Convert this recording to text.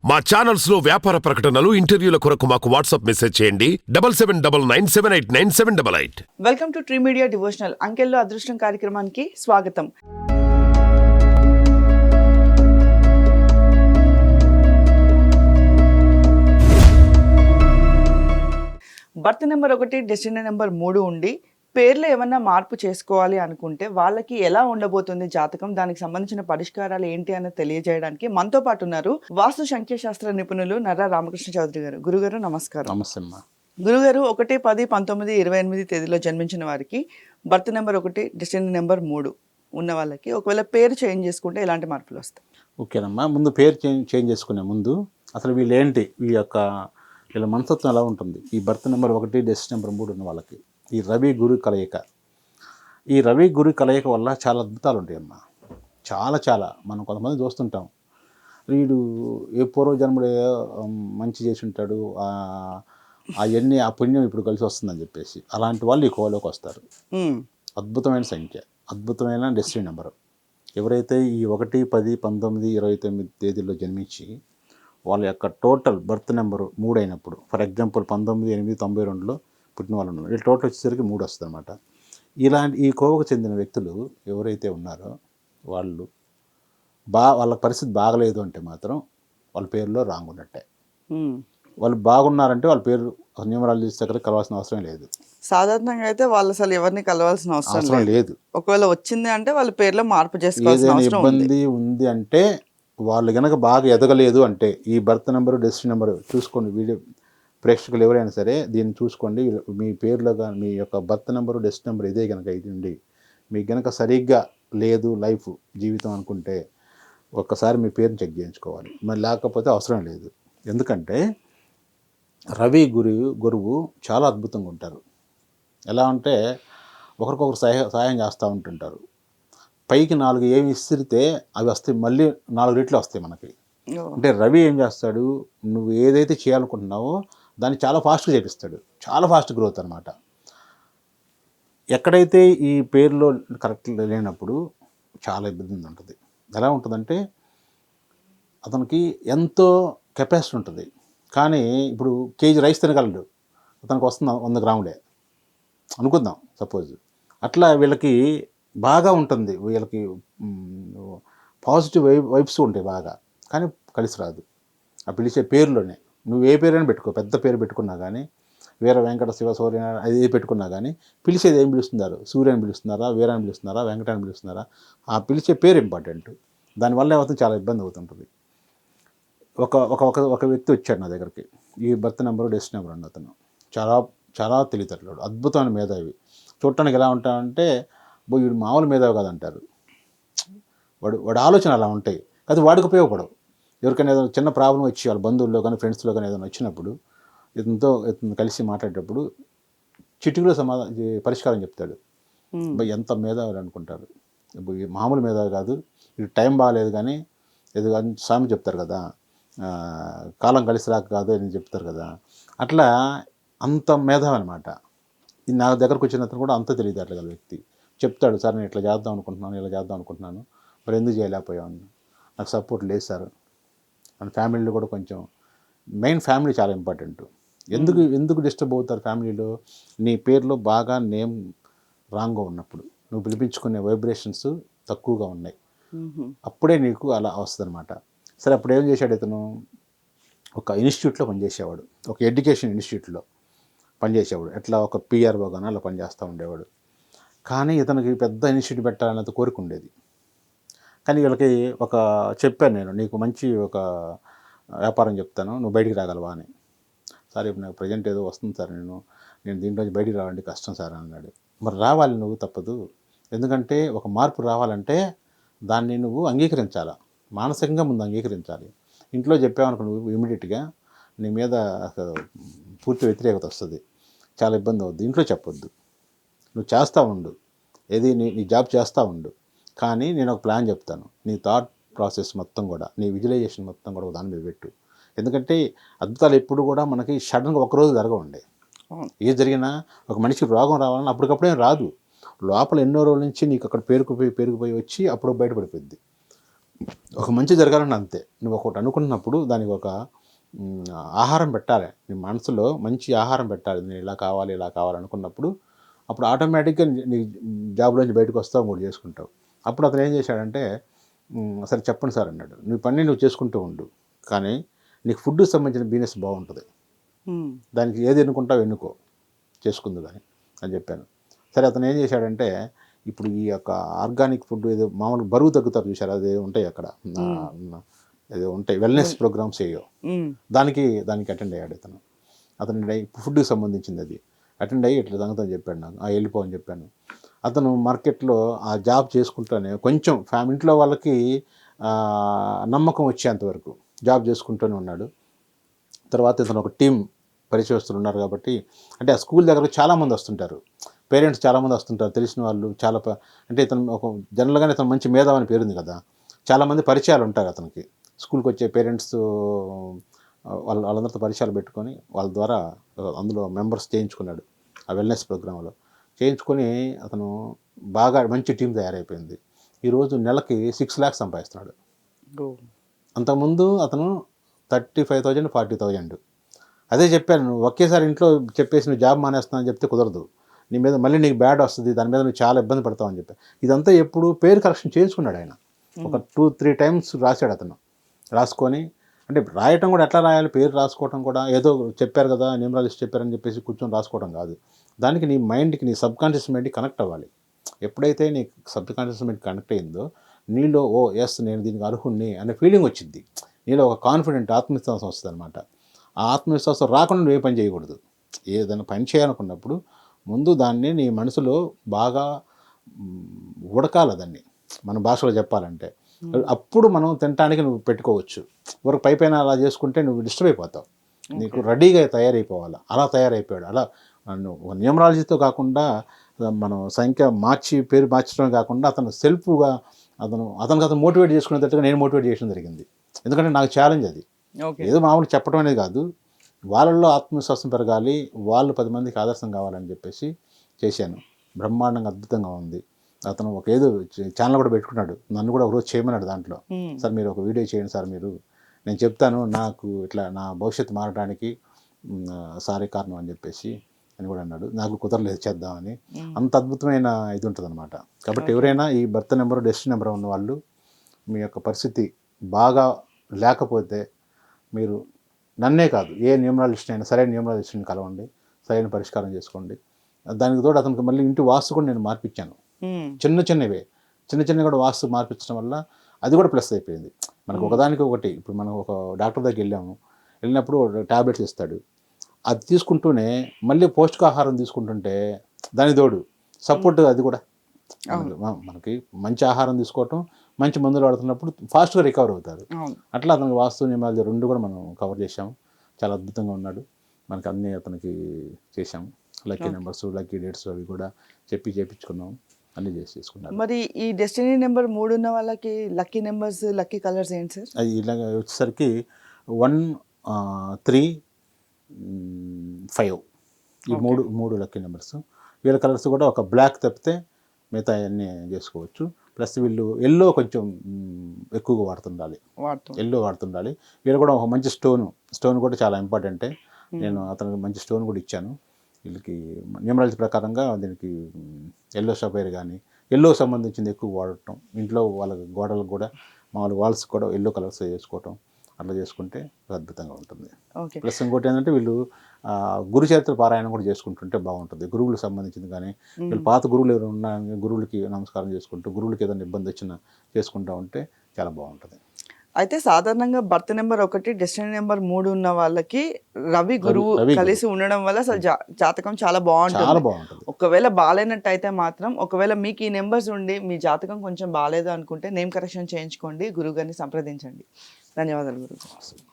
మా ఛానల్స్ లో వ్యాపార ప్రకటనలు, ఇంటర్వ్యూల కొరకు మాకు వాట్సాప్ మెసేజ్ చేయండి 7799978978. Welcome to tree media devotional. అంకెల్లో అదృష్టం కార్యక్రమానికి స్వాగతం. బర్త్ నెంబర్ 1, డెస్టినీ నెంబర్ 3 ఉండి పేర్లో ఏమన్నా మార్పు చేసుకోవాలి అనుకుంటే వాళ్ళకి ఎలా ఉండబోతుంది జాతకం, దానికి సంబంధించిన పరిష్కారాలు ఏంటి అని తెలియజేయడానికి మనతో పాటు ఉన్నారు వాస్తు సంఖ్యాశాస్త్ర నిపుణులు నర్రా రామకృష్ణ చౌదరి గారు. గురుగారు నమస్కారం. నమస్తే అమ్మా. గురుగారు 1, 10, 19, 28 తేదీలో జన్మించిన వారికి బర్త్ నెంబర్ 1, డెస్టినీ నెంబర్ 3 ఉన్న వాళ్ళకి ఒకవేళ పేరు చేంజ్ చేసుకుంటే ఎలాంటి మార్పులు వస్తాయి? ఓకేనమ్మా. ముందు పేరు చేంజ్ చేసుకునే ముందు అసలు వీళ్ళేంటి, వీళ్ళ మనస్తత్వం ఎలా ఉంటుంది? ఈ బర్త్ నెంబర్ 1, డెస్టినీ నెంబర్ 3 ఉన్న వాళ్ళకి ఈ రవి గురు కలయిక, ఈ రవి గురు కలయిక వల్ల చాలా అద్భుతాలు ఉంటాయమ్మా. చాలా మనం కొంతమంది చూస్తుంటాం, వీడు ఏ పూర్వజన్మడే మంచి చేసి ఉంటాడు, అవన్నీ ఆ పుణ్యం ఇప్పుడు కలిసి వస్తుందని చెప్పేసి అలాంటి వాళ్ళు ఈ కోలోకి వస్తారు. అద్భుతమైన సంఖ్య, అద్భుతమైన డెస్టినీ నెంబరు. ఎవరైతే ఈ 1, 10, 19, 29 తేదీల్లో జన్మించి వాళ్ళ యొక్క టోటల్ బర్త్ నెంబరు 3 అయినప్పుడు, ఫర్ ఎగ్జాంపుల్ 19/8/92లో పుట్టిన వాళ్ళు ఉన్నారు, వీళ్ళు టోటల్ వచ్చేసరికి 3 వస్తుంది అనమాట. ఈ కోవకు చెందిన వ్యక్తులు ఎవరైతే ఉన్నారో వాళ్ళు వాళ్ళ పరిస్థితి బాగలేదు అంటే మాత్రం వాళ్ళ పేరులో రాంగ్ ఉన్నట్టే. వాళ్ళు బాగున్నారంటే వాళ్ళ పేరు న్యూమరాలజిస్ట్ దగ్గర కలవాల్సిన అవసరం లేదు. సాధారణంగా అయితే వాళ్ళు అసలు ఎవరిని కలవాల్సిన అవసరం లేదు. ఒకవేళ వచ్చింది అంటే వాళ్ళ పేర్లో మార్పు చేసుకోవాల్సిన అవసరం ఉంది. ఇబ్బంది ఉంది అంటే వాళ్ళు కనుక బాగా ఎదగలేదు అంటే ఈ బర్త్ నెంబరు, డెస్టినీ నెంబరు చూసుకోండి. వీడియో ప్రేక్షకులు ఎవరైనా సరే దీన్ని చూసుకోండి. మీ పేర్లో కానీ మీ యొక్క బర్త్ నెంబరు, డెస్టినీ నెంబర్ ఇదే కనుక ఇది ఉండి మీకు కనుక సరిగ్గా లేదు లైఫ్ జీవితం అనుకుంటే ఒక్కసారి మీ పేరుని చెక్ చేయించుకోవాలి. మరి లేకపోతే అవసరం లేదు. ఎందుకంటే రవి గురువు చాలా అద్భుతంగా ఉంటారు. ఎలా అంటే ఒకరికొకరు సహాయం చేస్తూ ఉంటుంటారు. పైకి 4 ఏమి ఇస్తే అవి వస్తాయి, మళ్ళీ 4 రెట్లు వస్తాయి మనకి. అంటే రవి ఏం చేస్తాడు, నువ్వు ఏదైతే చేయాలనుకుంటున్నావో దాన్ని చాలా ఫాస్ట్గా చేపిస్తాడు. చాలా ఫాస్ట్ గ్రోత్ అనమాట. ఎక్కడైతే ఈ పేరులో కరెక్ట్ లేనప్పుడు చాలా ఇబ్బంది ఉంటుంది. ఎలా ఉంటుందంటే అతనికి ఎంతో కెపాసిటీ ఉంటుంది, కానీ ఇప్పుడు కేజీ రైస్ తినగలడు, అతనికి వస్తుంది 100 గ్రాములే అనుకుందాం సపోజ్. అట్లా వీళ్ళకి బాగా ఉంటుంది, వీళ్ళకి పాజిటివ్ వైబ్స్ ఉంటాయి బాగా, కానీ కలిసి రాదు. ఆ పిలిచే పేరులోనే నువ్వు ఏ పేరైనా పెట్టుకో, పెద్ద పేరు పెట్టుకున్నా కానీ, వీర వెంకట శివ సూర్య అది పెట్టుకున్నా కానీ పిలిచేది ఏం పిలుస్తున్నారు? సూర్యని పిలుస్తున్నారా, వీరాన్ని పిలుస్తున్నారా, వెంకటాన్ని పిలుస్తున్నారా? ఆ పిలిచే పేరు ఇంపార్టెంట్. దానివల్ల ఏమవుతుంది, చాలా ఇబ్బంది అవుతుంటుంది. ఒక వ్యక్తి వచ్చాడు నా దగ్గరికి, ఈ బర్త్ నెంబరు, డెస్టినీ నెంబర్ అండి. అతను చాలా తెలివితేటలుడు, అద్భుతమైన మేధావి. చూడటానికి ఎలా ఉంటాడంటే వీడు మామూలు మేధావి కాదంటారు. వాడు ఆలోచన అలా ఉంటాయి, అది వాడికి ఉపయోగపడవు. ఎవరికైనా ఏదైనా చిన్న ప్రాబ్లం వచ్చి వాళ్ళ బంధువుల్లో కానీ ఫ్రెండ్స్లో కానీ ఏదైనా వచ్చినప్పుడు ఇతను కలిసి మాట్లాడేటప్పుడు చిటికలో పరిష్కారం చెప్తాడు. ఎంత మేధావి అనుకుంటారు. మామూలు మేధావి కాదు, ఇది టైం బాగాలేదు కానీ ఏదో సామె చెప్తారు కదా, కాలం కలిసి రాక కాదు అని చెప్తారు కదా, అట్లా అంత మేధావి అనమాట. ఇది నా దగ్గరకు వచ్చిన అతను కూడా అంత తెలియదు అట్లా గల వ్యక్తి. చెప్తాడు, సార్ నేను ఇట్లా చేద్దాం అనుకుంటున్నాను, ఇలా చేద్దాం అనుకుంటున్నాను, మరి ఎందుకు చేయలేకపోయాను, నాకు సపోర్ట్ లేదు సార్. మన ఫ్యామిలీలో కూడా కొంచెం మెయిన్ ఫ్యామిలీ చాలా ఇంపార్టెంట్. ఎందుకు డిస్టర్బ్ అవుతారు ఫ్యామిలీలో? నీ పేరులో బాగా నేమ్ రాంగ్గా ఉన్నప్పుడు, నువ్వు పిలిపించుకునే వైబ్రేషన్స్ తక్కువగా ఉన్నాయి, అప్పుడే నీకు అలా వస్తుంది అనమాట. సరే, అప్పుడు ఏం చేశాడు ఇతను, ఒక ఇన్స్టిట్యూట్లో పనిచేసేవాడు, ఒక ఎడ్యుకేషన్ ఇన్స్టిట్యూట్లో పనిచేసేవాడు. ఎట్లా ఒక పిఆర్ఓ కానీ అలా పనిచేస్తూ ఉండేవాడు. కానీ ఇతనికి పెద్ద ఇన్స్టిట్యూట్ పెట్టాలనేది కోరిక ఉండేది. కానీ వీళ్ళకి చెప్పాను నేను, నీకు మంచి ఒక వ్యాపారం చెప్తాను, నువ్వు బయటికి రాగలవా అని. సార్ ఇప్పుడు నాకు ప్రజెంట్ ఏదో వస్తుంది సార్, నేను దీంట్లో బయటికి రావాలంటే కష్టం సార్ అన్నాడు. మరి రావాలి, నువ్వు తప్పదు. ఎందుకంటే ఒక మార్పు రావాలంటే దాన్ని నువ్వు అంగీకరించాలా, మానసికంగా ముందు అంగీకరించాలి. ఇంట్లో చెప్పావనుకో నువ్వు ఇమీడియట్గా నీ మీద పూర్తి వ్యతిరేకత వస్తుంది, చాలా ఇబ్బంది అవుద్ది. ఇంట్లో చెప్పొద్దు, నువ్వు చేస్తూ ఉండు, ఏది నీ జాబ్ చేస్తూ ఉండు. కానీ నేను ఒక ప్లాన్ చెప్తాను, నీ థాట్ ప్రాసెస్ మొత్తం కూడా, నీ విజువలైజేషన్ మొత్తం కూడా దాని మీద పెట్టు. ఎందుకంటే అద్భుతాలు ఎప్పుడు కూడా మనకి సడన్గా ఒకరోజు జరగవండి. ఏది జరిగినా ఒక మనిషికి రోగం రావాలని అప్పటికప్పుడేం రాదు, లోపల ఎన్నో రోజుల నుంచి నీకు అక్కడ పేరుకుపోయి వచ్చి అప్పుడు బయటపడిపోద్ది. ఒక మంచి జరగాలని అంతే. నువ్వు ఒకటి అనుకున్నప్పుడు దానికి ఒక ఆహారం పెట్టాలి. నీ మనసులో మంచి ఆహారం పెట్టాలి. నేను ఇలా కావాలి, ఇలా కావాలనుకున్నప్పుడు అప్పుడు ఆటోమేటిక్గా నీ జాబ్లోంచి బయటకు వస్తావు, ఇంకోటి చేసుకుంటావు. అప్పుడు అతను ఏం చేశాడంటే, సరే చెప్పండి సార్ అన్నాడు. నీ పని నువ్వు చేసుకుంటూ ఉండు, కానీ నీకు ఫుడ్కి సంబంధించిన బిజినెస్ బాగుంటుంది, దానికి ఏది ఎన్నుకుంటావు ఎన్నుకో, చేసుకుందు కానీ అని చెప్పాను. సరే అతను ఏం చేశాడంటే, ఇప్పుడు ఈ యొక్క ఆర్గానిక్ ఫుడ్ ఏదో మామూలుగా బరువు తగ్గుతారు చూసారు, అది ఉంటాయి అక్కడ ఏదో ఉంటాయి వెల్నెస్ ప్రోగ్రామ్స్ ఏయో, దానికి అటెండ్ అయ్యాడు అతను ఫుడ్కి సంబంధించింది అది అటెండ్ అయ్యి ఇట్లా సంగతి చెప్పాడు నాకు. వెళ్ళిపో అని చెప్పాను. అతను మార్కెట్లో ఆ జాబ్ చేసుకుంటూనే కొంచెం ఇంట్లో వాళ్ళకి నమ్మకం వచ్చేంతవరకు జాబ్ చేసుకుంటూనే ఉన్నాడు. తర్వాత ఇతను ఒక టీం పరిచయస్తులు ఉన్నారు కాబట్టి, అంటే ఆ స్కూల్ దగ్గరకు చాలామంది వస్తుంటారు, పేరెంట్స్ చాలామంది వస్తుంటారు, తెలిసిన వాళ్ళు చాలా అంటే ఇతను ఒక జనరల్గానే ఇతను మంచి మేధావి అని పేరుంది కదా, చాలామంది పరిచయాలు ఉంటారు అతనికి. స్కూల్కి వచ్చే పేరెంట్స్ వాళ్ళందరితో పరిచయాలు పెట్టుకొని వాళ్ళ ద్వారా అందులో మెంబర్స్ చేయించుకున్నాడు. ఆ వెల్నెస్ ప్రోగ్రాంలో చేయించుకొని అతను బాగా మంచి టీం తయారైపోయింది. ఈరోజు నెలకి 6 lakhs సంపాదిస్తున్నాడు. అంతకుముందు అతను 35,000 40,000. అదే చెప్పాను, నువ్వు ఒకేసారి ఇంట్లో చెప్పేసి నువ్వు జాబ్ మానేస్తున్నా అని చెప్తే కుదరదు, నీ మీద మళ్ళీ నీకు బ్యాడ్ వస్తుంది, దాని మీద నువ్వు చాలా ఇబ్బంది పడతావు అని చెప్పి. ఇదంతా ఎప్పుడు పేరు కరెక్షన్ చేసుకున్నాడు ఆయన. ఒక 2-3 times రాశాడు అతను. రాసుకొని, అంటే రాయటం కూడా ఎట్లా రాయాలి, పేరు రాసుకోవటం కూడా ఏదో చెప్పారు కదా న్యూమరాలజిస్ట్ చెప్పారని చెప్పేసి కూర్చొని రాసుకోవడం కాదు. దానికి నీ మైండ్కి, నీ సబ్కాన్షియస్ మైండ్కి కనెక్ట్ అవ్వాలి. ఎప్పుడైతే నీ సబ్కాన్షియస్ మైండ్ కనెక్ట్ అయిందో నీలో ఎస్ నేను దీనికి అర్హుణ్ణి అనే ఫీలింగ్ వచ్చింది. నీలో ఒక కాన్ఫిడెంట్ ఆత్మవిశ్వాసం వస్తుంది అనమాట. ఆ ఆత్మవిశ్వాసం రాకుండా నువ్వు ఏ పని చేయకూడదు. ఏదైనా పని చేయాలనుకున్నప్పుడు ముందు దాన్ని నీ మనసులో బాగా ఉడకాలి, దాన్ని మన భాషలో చెప్పాలంటే. అప్పుడు మనం తినటానికి నువ్వు పెట్టుకోవచ్చు. వరకు పైపైన అలా చేసుకుంటే నువ్వు డిస్టర్బ్ అయిపోతావు. నీకు రెడీగా తయారైపోవాలి. అలా తయారైపోయాడు. అలా న్యూమరాలజీతో కాకుండా మనం సంఖ్య పేరు మార్చడమే కాకుండా అతను సెల్ఫ్గా అతను మోటివేట్ చేసుకునేటట్టుగా నేను మోటివేట్ చేయడం జరిగింది. ఎందుకంటే నాకు ఛాలెంజ్ అది. ఏదో మామూలు చెప్పడం అనేది కాదు, వాళ్ళల్లో ఆత్మవిశ్వాసం పెరగాలి, వాళ్ళు 10 మందికి ఆదర్శం కావాలని చెప్పేసి చేశాను. బ్రహ్మాండంగా అద్భుతంగా ఉంది. అతను ఒక ఏదో ఛానల్ కూడా పెట్టుకున్నాడు, నన్ను కూడా ఒకరోజు చేయమన్నాడు దాంట్లో. సార్ మీరు ఒక వీడియో చేయండి సార్, నేను చెప్తాను, నాకు ఇట్లా నా భవిష్యత్తు మారడానికి సారే కారణం అని చెప్పేసి అని కూడా అన్నాడు. నాకు కుదరలేదు చేద్దామని. అంత అద్భుతమైన ఇది ఉంటుంది అనమాట. కాబట్టి ఎవరైనా ఈ బర్త్ నెంబర్ డెస్టినీ నెంబర్ ఉన్న వాళ్ళు, మీ యొక్క పరిస్థితి బాగా లేకపోతే మీరు నన్నే కాదు ఏ న్యూమరాలజిస్ట్ అయినా సరైన న్యూమరాలజిస్ట్ని కలవండి, సరైన పరిష్కారం చేసుకోండి. దానికి తోడు అతనికి మళ్ళీ ఇంటి వాస్తు కూడా నేను మార్పించాను. చిన్న కూడా వాస్తు మార్పించడం వల్ల అది కూడా ప్లస్ అయిపోయింది మనకు. ఒకదానికి ఒకటి. ఇప్పుడు మనం ఒక డాక్టర్ దగ్గరికి వెళ్ళినప్పుడు ట్యాబ్లెట్స్ ఇస్తాడు, అది తీసుకుంటూనే మళ్ళీ పౌష్టికాహారం తీసుకుంటుంటే దాని తోడు సపోర్ట్ అది కూడా మనకి మంచి ఆహారం తీసుకోవటం, మంచి మందులు వాడుతున్నప్పుడు ఫాస్ట్గా రికవర్ అవుతారు. అట్లా అతనికి వాస్తు నియమాలు 2 కూడా మనం కవర్ చేసాము. చాలా అద్భుతంగా ఉన్నాడు. మనకి అన్నీ అతనికి చేసాము. లక్కీ నెంబర్స్, లక్కీ డేట్స్ అవి కూడా చేయించుకున్నాము. అన్నీ చేసుకున్నాను. మరి ఈ డెస్టినీ నెంబర్ 3 ఉన్న వాళ్ళకి లక్కీ నెంబర్స్, లక్కీ కలర్స్ ఏంటి సార్? అది ఇలాగ వచ్చేసరికి 1, 3, 5 ఈ మూడు లక్కీ నెంబర్స్. వీళ్ళ కలర్స్ కూడా ఒక బ్లాక్ తప్పితే మిగతా అన్నీ చేసుకోవచ్చు. ప్లస్ వీళ్ళు ఎల్లో కొంచెం ఎక్కువగా వాడుతుండాలి. వీళ్ళు కూడా ఒక మంచి స్టోన్ కూడా చాలా ఇంపార్టెంటే. నేను అతనికి మంచి స్టోన్ కూడా ఇచ్చాను. వీళ్ళకి న్యూమరాలజీ ప్రకారంగా దీనికి ఎల్లో సఫైర్ కానీ ఎల్లో సంబంధించింది ఎక్కువ వాడటం, ఇంట్లో వాళ్ళ గోడలకు కూడా మామూలు వాల్స్ కూడా ఎల్లో కలర్స్ చేసుకోవటం, అట్లా చేసుకుంటే అద్భుతంగా ఉంటుంది. ప్లస్ ఇంకోటి ఏంటంటే వీళ్ళు గురుచరిత్ర పారాయణం కూడా చేసుకుంటుంటే బాగుంటుంది. గురువులకు సంబంధించింది కానీ వీళ్ళు పాత గురువులు ఎవరు ఉన్నా గురువులకి నమస్కారం చేసుకుంటూ, గురువులకి ఏదైనా ఇబ్బంది వచ్చినా చేసుకుంటూ ఉంటే చాలా బాగుంటుంది. అయితే సాధారణంగా బర్త్ నెంబర్ 1 డెస్టినీ నెంబర్ 3 ఉన్న వాళ్ళకి రవి గురువు కలిసి ఉండడం వల్ల అసలు జాతకం చాలా బాగుంటుంది. ఒకవేళ బాగాలేనట్టు అయితే మాత్రం, ఒకవేళ మీకు ఈ నెంబర్స్ ఉండి మీ జాతకం కొంచెం బాగాలేదు అనుకుంటే నేమ్ కరెక్షన్ చేయించుకోండి, గురువు గారిని సంప్రదించండి. ధన్యవాదాలు గురువు.